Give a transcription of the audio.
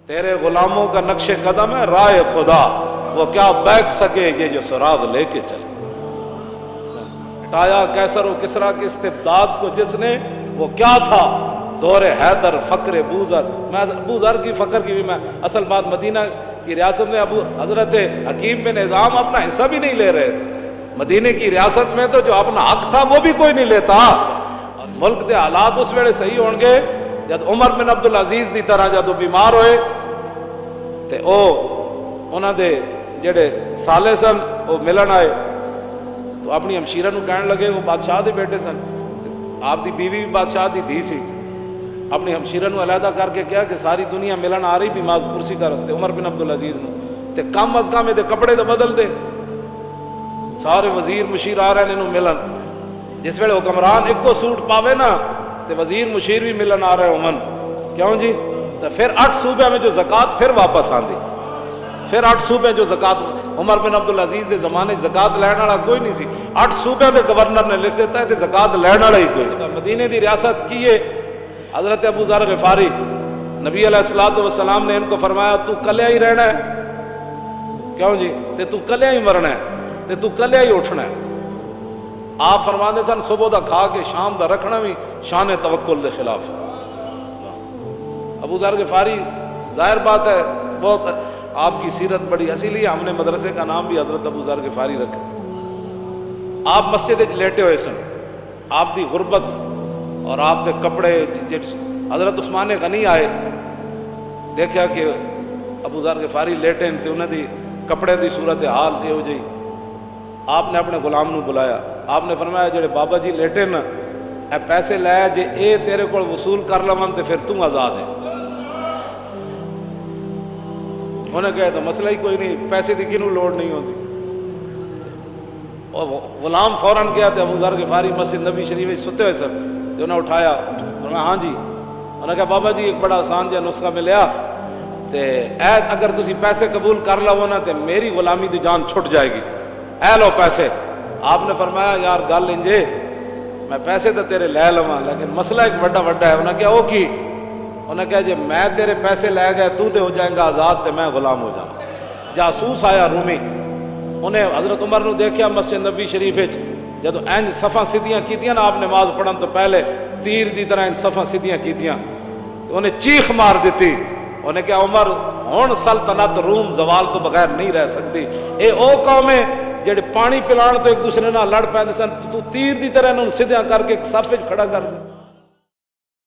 تیرے غلاموں کا نقش قدم ہے راہ خدا، وہ کیا بیک سکے یہ جو سراغ لے کے چلے۔ ہٹایا کیسر و کسریٰ کے استبداد کو جس نے، وہ کیا تھا؟ زور حیدر فقر بوذر۔ میں ابو ذر کی فقر کی بھی میں اصل بات، مدینہ کی ریاست میں ابو حضرت حکیم بن نظام اپنا حصہ بھی نہیں لے رہے تھے۔ مدینہ کی ریاست میں تو جو اپنا حق تھا وہ بھی کوئی نہیں لیتا۔ ملک دے حالات اس ویلے صحیح ہون گے جد عمر بن عبدالعزیز دی طرح جد وہ بیمار ہوئے تے او انہاں دے جڑے سالے سن وہ ملن آئے تو اپنی ہمشیرہ نو کہنے لگے، وہ بادشاہ دے بیٹے سن، آپ دی بیوی بھی بادشاہ دی دھی سی، اپنی ہمشیرہ نو علیحدہ کر کے کیا کہ ساری دنیا ملن آ رہی بیمار کرسی کا رستے عمر بن عبدالعزیز نو تے کم از کم دے کپڑے تو بدل دے، سارے وزیر مشیر آ رہے ہیں انہوں ملن، جس ویلے حکمران ایک کو سوٹ پاوے نا تے وزیر مشیر بھی ملن آ رہے عمن، کیوں جی؟ تو پھر 8 صوبے میں جو زکوٰۃ پھر واپس آندی، پھر 8 صوبے جو زکوٰۃ، عمر بن عبدالعزیز دے زمانے زکوٰۃ لین والا کوئی نہیں سی، 8 صوبے میں گورنر نے لکھ دیتا ہے تے زکوٰۃ لین والا ہی کوئی نہیں۔ مدینے دی ریاست کیے حضرت ابو ذر غفاری، نبی علیہ الصلوۃ والسلام نے ان کو فرمایا تو کلیا ہی رہنا ہے، کیوں جی؟ تے تو کلیا ہی مرنا ہے تے تو کلیا ہی اٹھنا ہے۔ آپ فرماندے سن صبح دا کھا کے شام دا رکھنا بھی شان توکل دے خلاف۔ ابو ذر غفاری ظاہر بات ہے بہت آپ کی سیرت بڑی، اسی لیے ہم نے مدرسے کا نام بھی حضرت ابو ذر غفاری رکھا۔ آپ مسجد لیٹے ہوئے سن، آپ دی غربت اور آپ دے کپڑے، حضرت عثمان غنی آئے دیکھا کہ ابو ذر غفاری لیٹے تے انہاں دی کپڑے دی صورت حال یہ ہو جائی، آپ نے اپنے غلام نو بلایا، آپ نے فرمایا جڑے بابا جی لیٹے نا اے پیسے لے جے اے تیرے کو وصول کر لون تے پھر تو آزاد ہے۔ انہیں کہا تو مسئلہ ہی کوئی نہیں، پیسے دی کنوں لوڑ نہیں ہوتی۔ اور غلام فوراً کیا تے ابو ذر غفاری مسجد نبی شریف میں ستے ہوئے سن تے انہیں اٹھایا، انہوں ہاں جی، انہیں کہا بابا جی ایک بڑا آسان جہا نسخہ ملیا تے اے اگر تسی پیسے قبول کر لو نا تے میری غلامی دی جان چھٹ جائے گی، اے لو پیسے۔ آپ نے فرمایا یار گل انجے، میں پیسے تو تیرے لے لواں لیکن مسئلہ ایک بڑا ہے۔ انہیں کہا وہ کی؟ انہیں کہا جی میں تیرے پیسے لے گئے تو تے ہو جائیں گا آزاد تے میں غلام ہو جاؤں۔ جاسوس آیا رومی، انہیں حضرت عمر نے دیکھا مسجد نبی شریف جدو این صفاں سیدھیاں کیتیاں نا آپ نماز پڑھن تو پہلے تیر دی طرح ان صفاں سیدھیاں کیتیاں تو انہیں چیخ مار دیتی۔ انہیں کہا عمر ہون سلطنت روم زوال تو بغیر نہیں رہ سکتی، اے او قوم ہے جڑے پانی پلان تو ایک دوسرے نال لڑ پیندے سن، تو تیر دی طرح انہوں سیدھیاں کر کے ایک صف وچ کھڑا کر دے۔